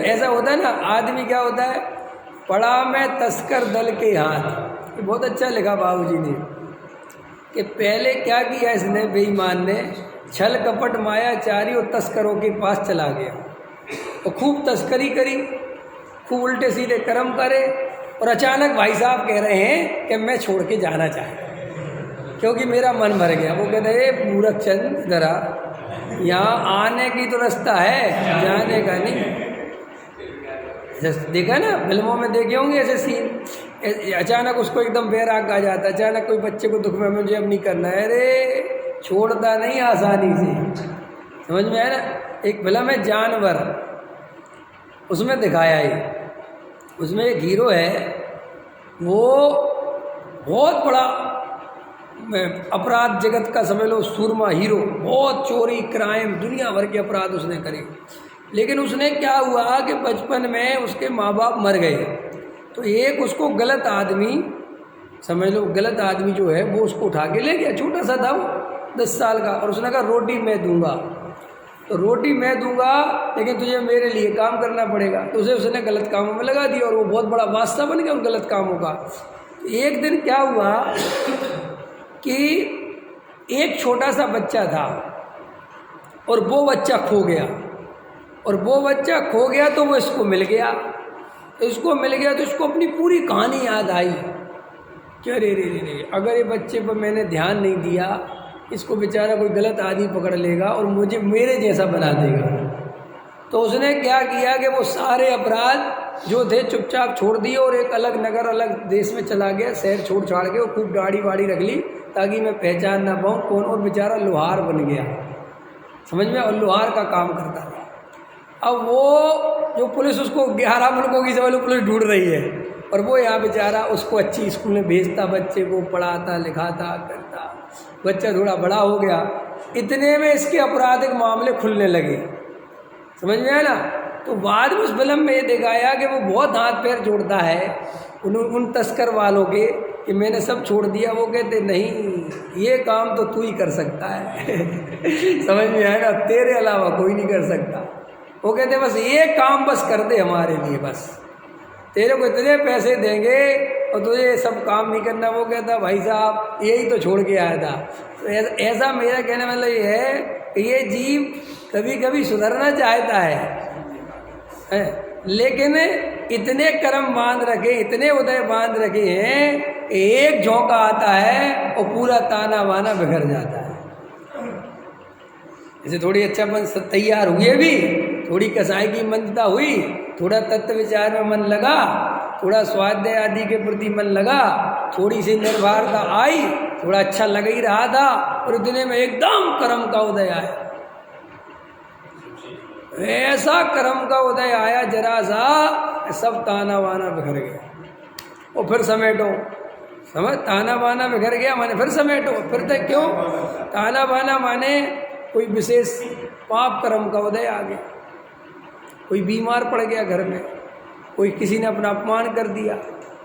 ऐसा होता है ना। आदमी क्या होता है, पड़ा में तस्कर दल के हाथ। ये बहुत अच्छा लिखा बाबूजी ने कि पहले क्या किया इसने, बेईमान ने छल कपट मायाचारी और तस्करों के पास चला गया और खूब तस्करी करी, खूब उल्टे सीधे कर्म करे, और अचानक भाई साहब कह रहे हैं कि मैं छोड़ के जाना चाहता हूँ क्योंकि मेरा मन भर गया। वो कहते हैं मूर्ख चंद जरा, यहाँ आने की तो रास्ता है, जाने का नहीं। जैसे देखा ना फिल्मों में देखे होंगे ऐसे सीन, अचानक उसको एकदम बैराग आ जाता है, अचानक कोई बच्चे को दुख में मुझे अब नहीं करना है, अरे छोड़ता नहीं आसानी से। समझ में आया ना। एक फिल्म है जानवर, उसमें दिखाया है, उसमें एक हीरो है, वो बहुत बड़ा अपराध जगत का समझ लो सूरमा हीरो, बहुत चोरी क्राइम दुनिया भर के अपराध उसने करे। लेकिन उसने क्या हुआ कि बचपन में उसके माँ बाप मर गए, तो एक उसको गलत आदमी समझ लो, गलत आदमी जो है वो उसको उठा के ले गया। छोटा सा था वो 10 साल का, और उसने कहा रोटी मैं दूंगा। तो रोटी मैं दूंगा लेकिन तुझे मेरे लिए काम करना पड़ेगा। तो उसे उसने गलत कामों में लगा दिया और वो बहुत बड़ा बादशाह बन गया उन गलत कामों का। एक दिन क्या हुआ कि एक छोटा सा बच्चा था और वो बच्चा खो गया, और वो बच्चा खो गया तो वो इसको मिल गया। तो इसको मिल गया तो इसको अपनी पूरी कहानी याद आई कि अरे रे रे रे, अगर ये बच्चे पर मैंने ध्यान नहीं दिया, इसको बेचारा कोई गलत आदमी पकड़ लेगा और मुझे मेरे जैसा बना देगा। तो उसने क्या किया कि वो सारे अपराध जो थे चुपचाप छोड़ दिए और एक अलग नगर अलग देश में चला गया, शहर छोड़ छाड़ के। वो खूब दाढ़ी वाड़ी रख ली ताकि मैं पहचान ना पाऊँ कौन, और बेचारा लोहार बन गया, समझ में, और लोहार का काम करता था। अब वो जो पुलिस उसको 11 मुल्कों की समझ लो पुलिस ढूंढ रही है, और वो यहाँ बेचारा उसको अच्छी स्कूल में भेजता, बच्चे को पढ़ाता लिखाता करता। बच्चा थोड़ा बड़ा हो गया, इतने में इसके आपराधिक मामले खुलने लगे, समझ में आया ना। तो बाद में उस फिल्म में ये दिखाया कि वो बहुत हाथ पैर जोड़ता है उन तस्कर वालों के कि मैंने सब छोड़ दिया। वो कहते नहीं, ये काम तो तू ही कर सकता है समझ में आया ना, तेरे अलावा कोई नहीं कर सकता। वो कहते बस ये काम बस कर दे हमारे लिए, बस तेरे को इतने पैसे देंगे और तुझे सब काम नहीं करना। वो कहता भाई साहब यही तो छोड़ के आया था। तो ऐसा मेरा कहने मतलब ये है कि ये जीव कभी कभी सुधरना चाहता है, लेकिन इतने कर्म बांध रखे, इतने उदय बांध रखे हैं, एक झोंका आता है और पूरा ताना बाना बिखर जाता है। जैसे थोड़ी अच्छापन तैयार हुए भी, थोड़ी कसाई की मंदता हुई, थोड़ा तत्व विचार में मन लगा, थोड़ा स्वाध्याय आदि के प्रति मन लगा, थोड़ी सी निर्भरता आई, थोड़ा अच्छा लग ही रहा था, और इतने में एकदम कर्म का उदय आया। ऐसा कर्म का उदय आया जरा सा, सब ताना बाना बिखर गया। और फिर समेटो, समझ, ताना बाना बिखर गया माने फिर समेटो। फिर तक क्यों ताना बाना माने कोई विशेष पाप कर्म का उदय आ गया, कोई बीमार पड़ गया घर में, कोई किसी ने अपना अपमान कर दिया,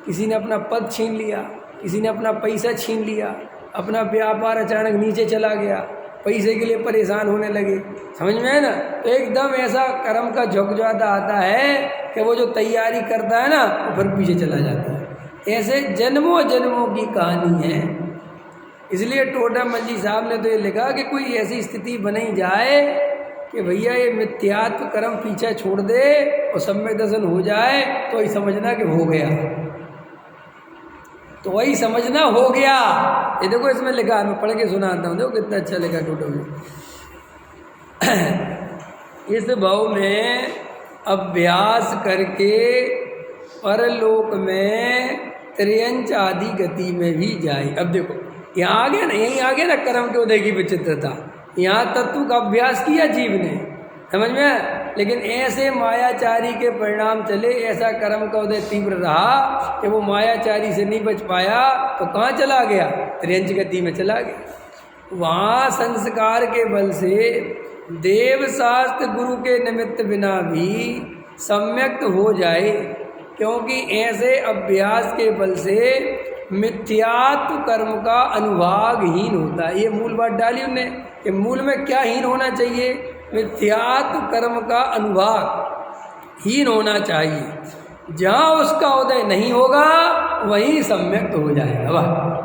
किसी ने अपना पद छीन लिया, किसी ने अपना पैसा छीन लिया, अपना व्यापार अचानक नीचे चला गया, पैसे के लिए परेशान होने लगे, समझ में है ना। तो एकदम ऐसा कर्म का झोंकझाता आता है कि वो जो तैयारी करता है ना वो फिर पीछे चला जाता है। ऐसे जन्मों जन्मों की कहानी है। इसलिए टोडा मंजी साहब ने तो ये लिखा कि कोई ऐसी स्थिति बनी जाए कि भैया ये मिथ्यात्व कर्म पीछे छोड़ दे और सम्यक दर्शन हो जाए, तो वही समझना कि हो गया, तो वही समझना हो गया। ये देखो इसमें लिखा, मैं पढ़ के सुनाता हूँ, देखो कितना अच्छा लिखा टोटल में इस भव में अभ्यास करके परलोक में त्रियंच आदि गति में भी जाए। अब देखो यहाँ आ गया ना, यहीं आ गया ना कर्म के उदय की विचित्रता। यहाँ तत्व का अभ्यास किया जीव ने, समझ में, लेकिन ऐसे मायाचारी के परिणाम चले, ऐसा कर्म का उदय तीव्र रहा कि वो मायाचारी से नहीं बच पाया, तो कहाँ चला गया, त्रियंच गति में चला गया। वहाँ संस्कार के बल से देव शास्त्र गुरु के निमित्त बिना भी सम्यक हो जाए, क्योंकि ऐसे अभ्यास के बल से मिथ्यात्व कर्म का अनुभागहीन होता है। ये मूल बात डाली उन्होंने कि मूल में क्या हीन होना चाहिए, मिथ्यात्व कर्म का अनुभाग हीन होना चाहिए। जहाँ उसका उदय नहीं होगा वहीं सम्यक्त हो जाएगा। वाह,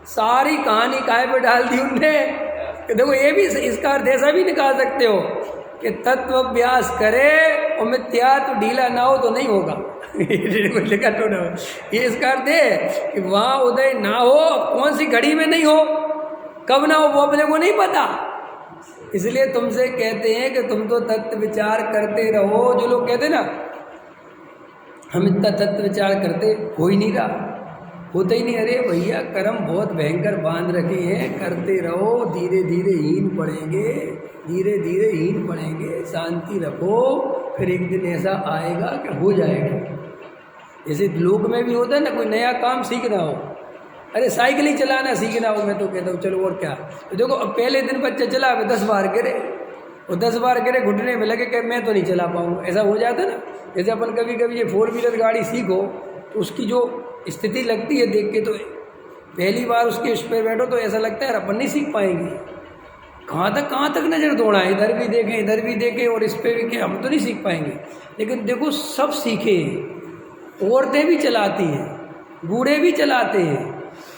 सारी कहानी काहे पे डाल दी उनने कि देखो ये भी इसका अर्थ ऐसा भी निकाल सकते हो कि तत्व अभ्यास करे और मिथ्यात्व ढीला ना हो तो नहीं होगा। लिखा तो ये इसका अर्थ है कि वहाँ उदय ना हो, कौन सी घड़ी में नहीं हो, कब ना हो वो अपने को नहीं पता। इसलिए तुमसे कहते हैं कि तुम तो तत्व विचार करते रहो। जो लोग कहते ना हम इतना तत्व विचार करते, हो ही नहीं रहा, होता ही नहीं। अरे भैया कर्म बहुत भयंकर बांध रखे हैं, करते रहो, धीरे धीरे हीन पड़ेंगे, धीरे धीरे हीन पड़ेंगे, शांति रखो, फिर एक दिन ऐसा आएगा कि हो जाएगा। जैसे लोक में भी होता है ना, कोई नया काम सीखना हो, अरे साइकिल ही चलाना सीखना हो, मैं तो कहता हूँ चलो और क्या। तो देखो अब पहले दिन बच्चा चला, 10 बार गिरे, और 10 बार गिरे, घुटने में लगे कि मैं तो नहीं चला पाऊँगा, ऐसा हो जाता ना। जैसे अपन कभी कभी ये 4 व्हीलर गाड़ी सीखो तो उसकी जो स्थिति लगती है देख के, तो पहली बार उसके उस पर बैठो तो ऐसा लगता है यार अपन नहीं सीख पाएंगे, कहाँ तक नज़र दौड़ा है, इधर भी देखें और इस पर भी कि हम तो नहीं सीख पाएंगे। लेकिन देखो सब सीखे, औरतें भी चलाती हैं, बूढ़े भी चलाते हैं,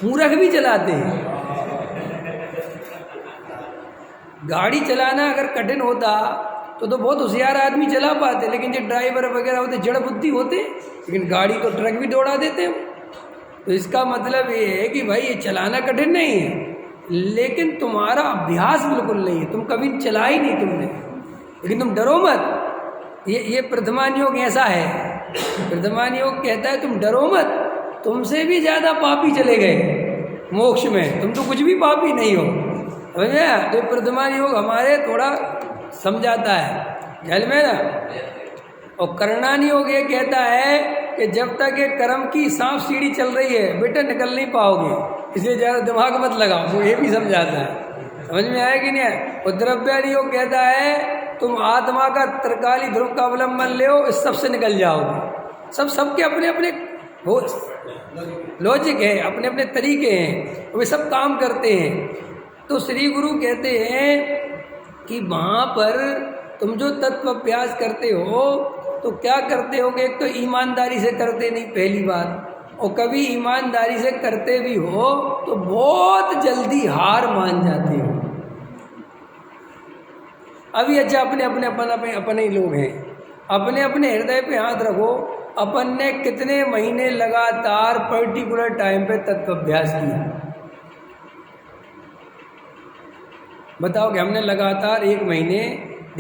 मूर्ख भी चलाते हैं। गाड़ी चलाना अगर कठिन होता तो बहुत होशियार आदमी चला पाते, लेकिन जो ड्राइवर वगैरह होते जड़ बुद्धि होते, लेकिन गाड़ी तो ट्रक भी दौड़ा देते हैं। तो इसका मतलब ये है कि भाई ये चलाना कठिन नहीं है, लेकिन तुम्हारा अभ्यास बिल्कुल नहीं है, तुम कभी चला ही नहीं तुमने। लेकिन तुम डरो मत, ये प्रथमान योग ऐसा है, प्रथमान योग कहता है तुम डरो मत, तुमसे भी ज़्यादा पापी चले गए मोक्ष में, तुम तो कुछ भी पापी नहीं हो, समझ में। तो प्रथमान योग हमारे थोड़ा समझाता है झल में ना। और करणान योग ये कहता है कि जब तक ये कर्म की सांप सीढ़ी चल रही है बेटा निकल नहीं पाओगे, इसलिए ज़्यादा दिमाग मत लगाओ, वो ये भी समझाता है, समझ में आया कि नहीं। और द्रव्यान योग कहता है तुम आत्मा का त्रिकाली ध्रुव का अवलंबन ले, इस सबसे निकल जाओगे। सबके अपने अपने वो लॉजिक है, अपने अपने तरीके हैं, वे सब काम करते हैं। तो श्री गुरु कहते हैं कि वहाँ पर तुम जो तत्व अभ्यास करते हो तो क्या करते हो कि एक तो ईमानदारी से करते नहीं, पहली बात, और कभी ईमानदारी से करते भी हो तो बहुत जल्दी हार मान जाते हो। अभी अच्छा अपने ही लोग हैं, अपने अपने हृदय पे हाथ रखो, अपन ने कितने महीने लगातार पर्टिकुलर टाइम पे तत्व अभ्यास किया, बताओ कि हमने लगातार 1 महीने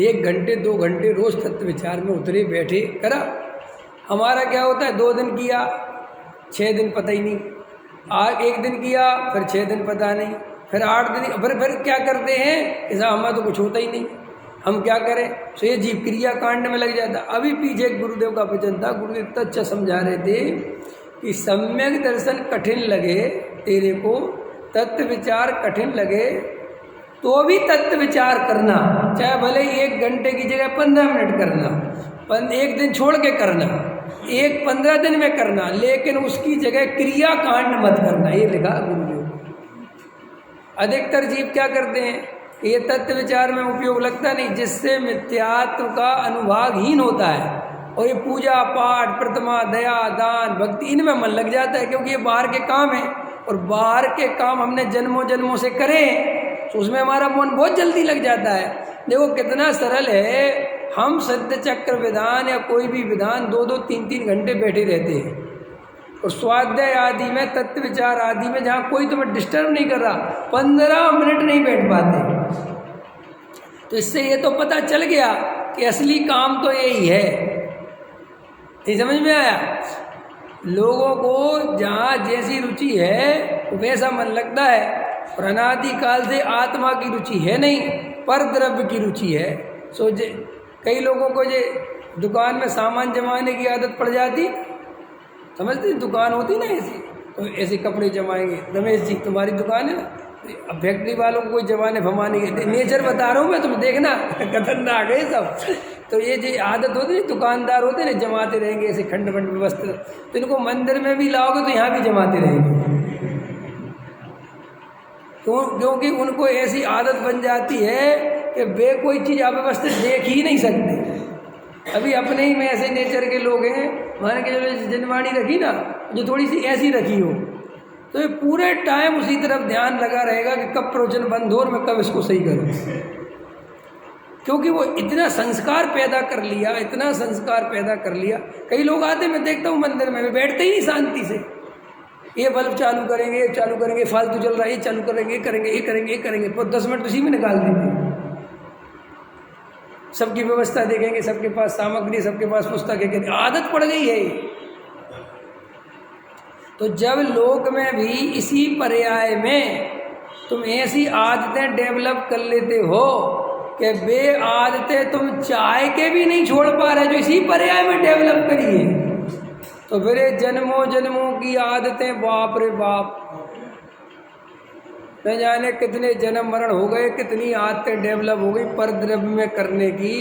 1 घंटे 2 घंटे रोज तत्व विचार में उतरे बैठे करा। हमारा क्या होता है, 2 दिन किया 6 दिन पता ही नहीं, आज 1 दिन किया फिर 6 दिन पता नहीं, फिर 8 दिन, फिर क्या करते हैं, ऐसा हमें तो कुछ होता ही नहीं, हम क्या करें, तो ये जीव क्रिया कांड में लग जाता। अभी पीछे एक गुरुदेव का वचन था, गुरुदेव इतना अच्छा समझा रहे थे कि सम्यक दर्शन कठिन लगे तेरे को, तत्व विचार कठिन लगे तो भी तत्व विचार करना, चाहे भले 1 घंटे की जगह 15 मिनट करना, 1 दिन छोड़ के करना, 15 दिन में करना, लेकिन उसकी जगह क्रिया कांड मत करना, ये लिखा गुरुदेव। अधिकतर जीव क्या करते हैं, ये तत्व विचार में उपयोग लगता नहीं, जिससे मिथ्यात्व का अनुभागहीन होता है, और ये पूजा पाठ प्रतिमा दया दान भक्ति इनमें मन लग जाता है, क्योंकि ये बाहर के काम है, और बाहर के काम हमने जन्मों जन्मों से करे तो उसमें हमारा मन बहुत जल्दी लग जाता है। देखो कितना सरल है, हम सिद्ध चक्र विधान या कोई भी विधान 2-2 3-3 घंटे बैठे रहते हैं, और स्वाध्याय आदि में तत्व विचार आदि में जहाँ कोई तुम्हें डिस्टर्ब नहीं कर रहा 15 मिनट नहीं बैठ पाते। तो इससे ये तो पता चल गया कि असली काम तो यही है। ये समझ में आया? लोगों को जहाँ जैसी रुचि है वैसा मन लगता है, और अनादि काल से आत्मा की रुचि है नहीं, पर द्रव्य की रुचि है। सो कई लोगों को ये दुकान में सामान जमाने की आदत पड़ जाती, समझते? दुकान होती ना ऐसी, तो ऐसे कपड़े जमाएंगे। रमेश जी तुम्हारी दुकान है ना, अब फैक्ट्री वालों को कोई जमाने भमाने के, नेचर बता रहा हूँ मैं, तुम देखना खतरनाक है सब। तो ये जो आदत होती है, दुकानदार होते हैं ना, जमाते रहेंगे ऐसे खंड खंड व्यवस्थित, तो इनको मंदिर में भी लाओगे तो यहाँ भी जमाते रहेंगे। क्योंकि उनको ऐसी आदत बन जाती है कि वे कोई चीज़ अव्यवस्थित देख ही नहीं सकते। अभी अपने ही में ऐसे नेचर के लोग हैं, मान के जो जनवाणी रखी ना, जो थोड़ी सी ऐसी रखी हो, तो ये पूरे टाइम उसी तरफ ध्यान लगा रहेगा कि कब प्रवचन बंद हो और मैं कब इसको सही करूं, क्योंकि वो इतना संस्कार पैदा कर लिया, इतना संस्कार पैदा कर लिया। कई लोग आते, मैं देखता हूँ मंदिर में, वे बैठते ही नहीं शांति से, ये बल्ब चालू करेंगे, ये चालू करेंगे, फालतू चल रहा है, ये चालू करेंगे, ये करेंगे, ये करेंगे, ये करेंगे, तो 10 मिनट उसी में निकाल देंगे। सबकी व्यवस्था देखेंगे, सबके पास सामग्री, सबके पास पुस्तक है, आदत पड़ गई है। तो जब लोक में भी इसी पर्याय में तुम ऐसी आदतें डेवलप कर लेते हो कि वे आदतें तुम चाह के भी नहीं छोड़ पा रहे, जो इसी पर्याय में डेवलप करी है, तो फिर जन्मों जन्मों की आदतें, बाप रे बाप, न जाने कितने जन्म मरण हो गए, कितनी आदतें डेवलप हो गई पर द्रव्य में करने की,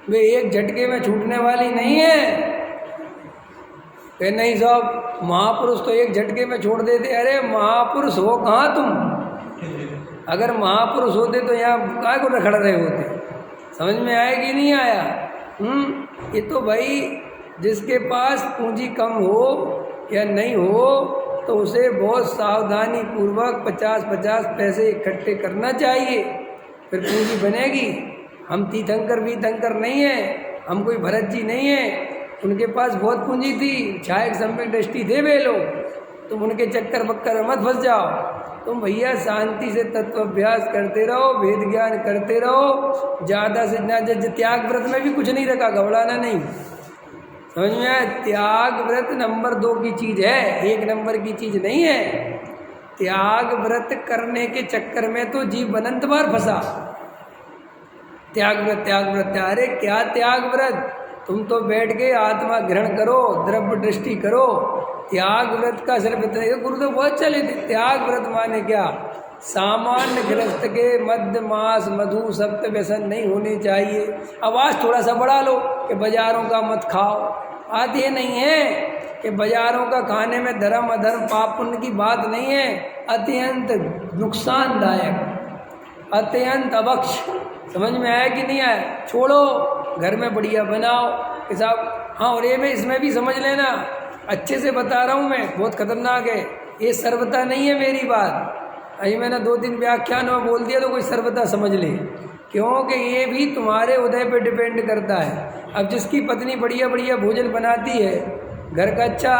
वे एक झटके में छूटने वाली नहीं है। कि नहीं साहब, महापुरुष तो एक झटके में छोड़ देते। अरे महापुरुष हो कहाँ तुम? अगर महापुरुष होते तो यहाँ काय को रखड़ रहे होते? समझ में आया कि नहीं आया? ये तो भाई जिसके पास पूंजी कम हो या नहीं हो, तो उसे बहुत सावधानी पूर्वक 50-50 पैसे इकट्ठे करना चाहिए, फिर पूंजी बनेगी। हम तीर्थंकर वीर्थंकर नहीं है, हम कोई भरत जी नहीं है, उनके पास बहुत पूंजी थी, छायक सम्यक दृष्टि थे वे लोग। तुम उनके चक्कर बक्कर में मत फंस जाओ, तुम भैया शांति से तत्वाभ्यास करते रहो, वेद ज्ञान करते रहो, ज़्यादा से ज़्यादा। त्याग व्रत में भी कुछ नहीं रखा, घबराना नहीं। समझ में आया? त्याग व्रत नंबर 2 की चीज़ है, 1 नंबर की चीज़ नहीं है। त्याग व्रत करने के चक्कर में तो जीव अनंत बार फंसा। त्याग व्रत, त्याग व्रत, अरे क्या त्याग व्रत? तुम तो बैठ के आत्मा ग्रहण करो, द्रव्य दृष्टि करो। त्याग व्रत का सिर्फ गुरु तो बहुत चले थे। त्याग व्रत माने क्या? सामान्य गृहस्थ के मध्य मांस मधु सप्त व्यसन नहीं होने चाहिए। आवाज़ थोड़ा सा बढ़ा लो कि बाजारों का मत खाओ। बात ये नहीं है कि बाजारों का खाने में धर्म अधर्म पाप पुण्य की बात नहीं है, अत्यंत नुकसानदायक, अत्यंत अवक्ष। समझ में आया कि नहीं आया? छोड़ो, घर में बढ़िया बनाओ कि साहब। हाँ, और ये मैं इसमें भी समझ लेना, अच्छे से बता रहा हूँ मैं, बहुत खतरनाक है ये। सर्वथा नहीं है मेरी बात, अभी मैंने 2-3 व्याख्यान में बोल दिया तो कोई सर्वथा समझ ले, क्योंकि ये भी तुम्हारे उदय पे डिपेंड करता है। अब जिसकी पत्नी बढ़िया बढ़िया भोजन बनाती है, घर का अच्छा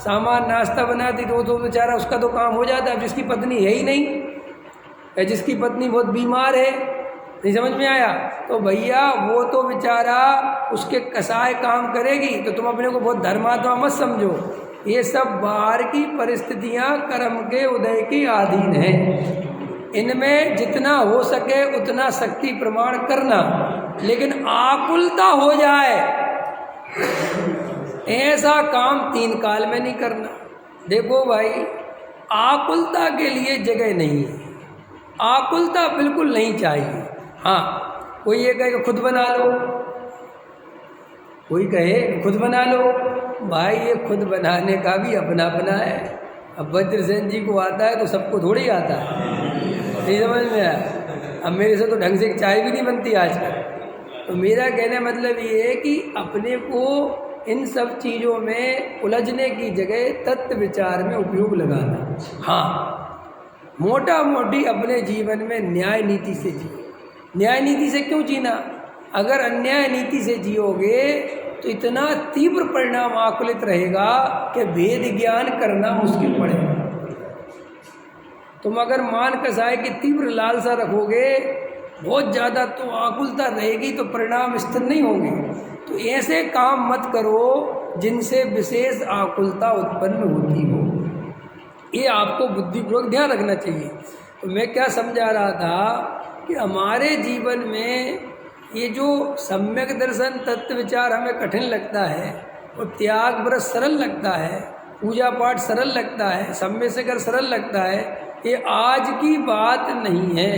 सामान नाश्ता बनाती, तो बेचारा उसका तो काम हो जाता है। अब जिसकी पत्नी है ही नहीं, या जिसकी पत्नी बहुत बीमार है, नहीं समझ में आया, तो भैया वो तो बेचारा उसके कसाय काम करेगी। तो तुम अपने को बहुत धर्मात्मा मत समझो, ये सब बाहर की परिस्थितियां कर्म के उदय के अधीन हैं। इनमें जितना हो सके उतना शक्ति प्रमाण करना, लेकिन आकुलता हो जाए ऐसा काम 3 काल में नहीं करना। देखो भाई, आकुलता के लिए जगह नहीं है, आकुलता बिल्कुल नहीं चाहिए। हाँ, कोई ये कहे खुद बना लो, कोई कहे खुद बना लो, भाई ये खुद बनाने का भी अपना अपना है। अब वज्रसेन जी को आता है तो सबको थोड़ी आता है, नहीं समझ में आया? अब मेरे से तो ढंग से चाय भी नहीं बनती आजकल। तो मेरा कहने मतलब ये है कि अपने को इन सब चीज़ों में उलझने की जगह तत्व विचार में उपयोग लगाना। हाँ, मोटा मोटी अपने जीवन में न्याय नीति से जियो। न्याय नीति से क्यों जीना? अगर अन्याय नीति से जियोगे तो इतना तीव्र परिणाम आकुलित रहेगा कि भेद ज्ञान करना मुश्किल पड़ेगा। तुम अगर मान कसाय की तीव्र लालसा रखोगे बहुत ज़्यादा तो आकुलता रहेगी तो परिणाम स्थिर नहीं होंगे। तो ऐसे काम मत करो जिनसे विशेष आकुलता उत्पन्न होती हो, ये आपको बुद्धिपूर्वक ध्यान रखना चाहिए। तो मैं क्या समझा रहा था कि हमारे जीवन में ये जो सम्यक दर्शन तत्व विचार हमें कठिन लगता है और त्याग व्रत सरल लगता है, पूजा पाठ सरल लगता है, सम्य से कर सरल लगता है, ये आज की बात नहीं है,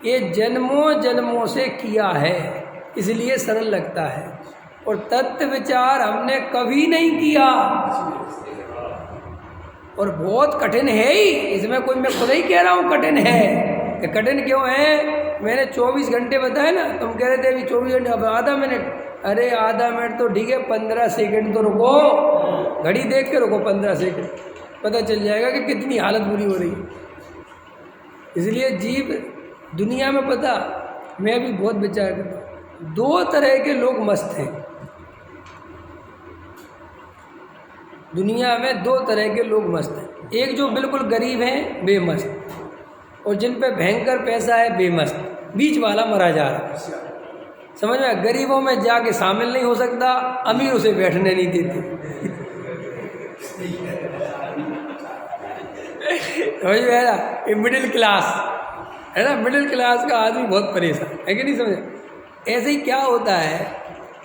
ये जन्मों जन्मों से किया है, इसलिए सरल लगता है। और तत्व विचार हमने कभी नहीं किया और बहुत कठिन है ही, इसमें कोई मैं खुद ही कह रहा हूँ कठिन है। कि कठिन क्यों है? मैंने 24 घंटे बताए ना, तुम कह रहे थे अभी 24 घंटे, अब आधा मिनट। अरे आधा मिनट तो ठीक है, 15 सेकंड तो रुको, घड़ी देख के रुको 15 सेकंड, पता चल जाएगा कि कितनी हालत बुरी हो रही है। इसलिए जीव दुनिया में, पता मैं भी बहुत विचार करता हूँ, 2 तरह के लोग मस्त हैं दुनिया में। 2 तरह के लोग मस्त हैं। एक जो बिल्कुल गरीब हैं बेमस्त, और जिन पे भयंकर पैसा है बेमस्त। बीच वाला मरा जा रहा है, समझ में? गरीबों में जाके शामिल नहीं हो सकता, अमीर उसे बैठने नहीं देते। समझ में ना? ये मिडिल क्लास है ना, मिडिल क्लास का आदमी बहुत परेशान है कि नहीं? समझे? ऐसे ही क्या होता है,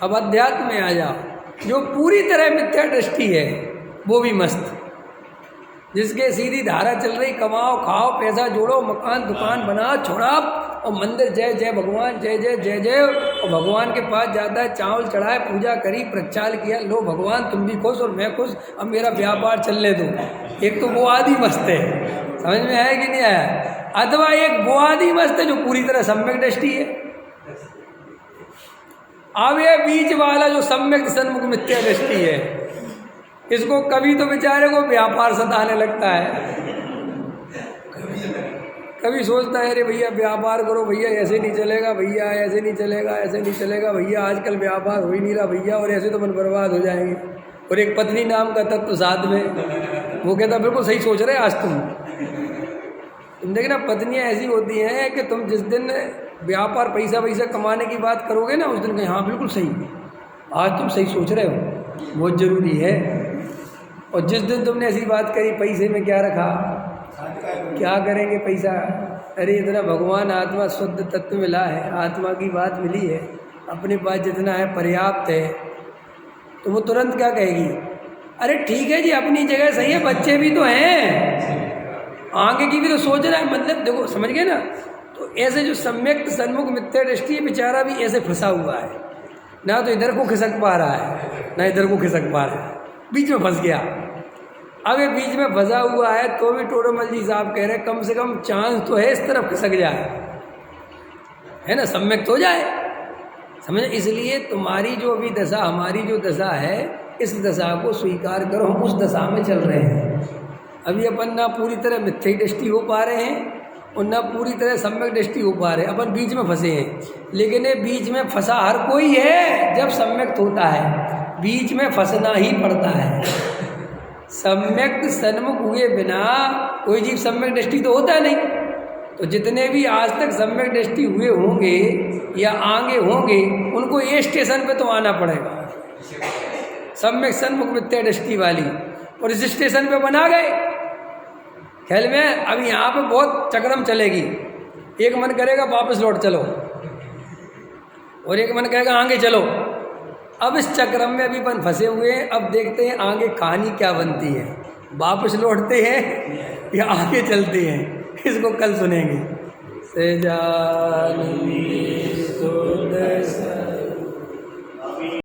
अब अध्यात्म में आ जाओ, जो पूरी तरह मिथ्या दृष्टि है वो भी मस्त, जिसके सीधी धारा चल रही, कमाओ खाओ पैसा जोड़ो, मकान दुकान बनाओ छोड़ाओ, और मंदिर जय जय भगवान, जय जय जय जय, और भगवान के पास जाता है, चावल चढ़ाए, पूजा करी, प्रक्षाल किया, लो भगवान तुम भी खुश और मैं खुश, अब मेरा व्यापार चलने दो। एक तो वो आदि मस्त है, समझ में आया कि नहीं आया? अथवा एक वो आदि मस्त है जो पूरी तरह सम्यक दृष्टि है। अब ये बीच वाला जो सम्यक सन्मुख मिथ्या दृष्टि है, इसको कभी तो बेचारे को व्यापार सताने लगता है, कभी सोचता है अरे भैया व्यापार करो भैया, ऐसे नहीं चलेगा भैया, ऐसे नहीं चलेगा, ऐसे नहीं चलेगा भैया, आजकल व्यापार हो ही नहीं रहा भैया, और ऐसे तो मन बर्बाद हो जाएंगे। और एक पत्नी नाम का तत्व साथ में, वो कहता बिल्कुल सही सोच रहे आज तुम देखना, पत्नियाँ ऐसी होती हैं कि तुम जिस दिन व्यापार पैसा वैसा कमाने की बात करोगे ना, उस दिन कहीं हाँ बिल्कुल सही, आज तुम सही सोच रहे हो, बहुत ज़रूरी है। और जिस दिन तुमने ऐसी बात करी, पैसे में क्या रखा, क्या करेंगे पैसा, अरे इतना भगवान आत्मा शुद्ध तत्व मिला है, आत्मा की बात मिली है, अपने पास जितना है पर्याप्त है, तो वो तुरंत क्या कहेगी, अरे ठीक है जी अपनी जगह सही है, बच्चे भी तो हैं, आगे की भी तो सोच रहा है, मतलब देखो समझ गए ना। तो ऐसे जो सम्यक सन्मुख मिथ्या दृष्टि है, बेचारा भी ऐसे फंसा हुआ है, ना तो इधर को खिसक पा रहा है ना इधर को खिसक पा रहा है, बीच में फंस गया। अब ये बीच में फंसा हुआ है तो भी टोडरमल जी साहब कह रहे हैं कम से कम चांस तो है इस तरफ खिसक जाए, है ना, सम्यक तो हो जाए, समझ। इसलिए तुम्हारी जो अभी दशा, हमारी जो दशा है, इस दशा को स्वीकार करो, हम उस दशा में चल रहे हैं। अभी अपन ना पूरी तरह मिथ्या दृष्टि हो पा रहे हैं और ना पूरी तरह सम्यक दृष्टि हो पा रहे हैं, अपन बीच में फंसे हैं। लेकिन ये बीच में फंसा हर कोई है, जब सम्यक होता है बीच में फंसना ही पड़ता है। सम्यक सन्मुख हुए बिना कोई जीव सम्यक दृष्टि तो होता नहीं। तो जितने भी आज तक सम्यक दृष्टि हुए होंगे या आगे होंगे, उनको ये स्टेशन पे तो आना पड़ेगा, सम्यक सन्मुख मिथ्या दृष्टि वाली, और इस स्टेशन पे बना गए। ख्याल में अब यहाँ पे बहुत चक्रम चलेगी, एक मन करेगा वापस लौट चलो और एक मन कहेगा आगे चलो। अब इस चक्रम में अभी अपन फंसे हुए हैं, अब देखते हैं आगे कहानी क्या बनती है, वापस लौटते हैं या आगे चलते हैं, इसको कल सुनेंगे। से जान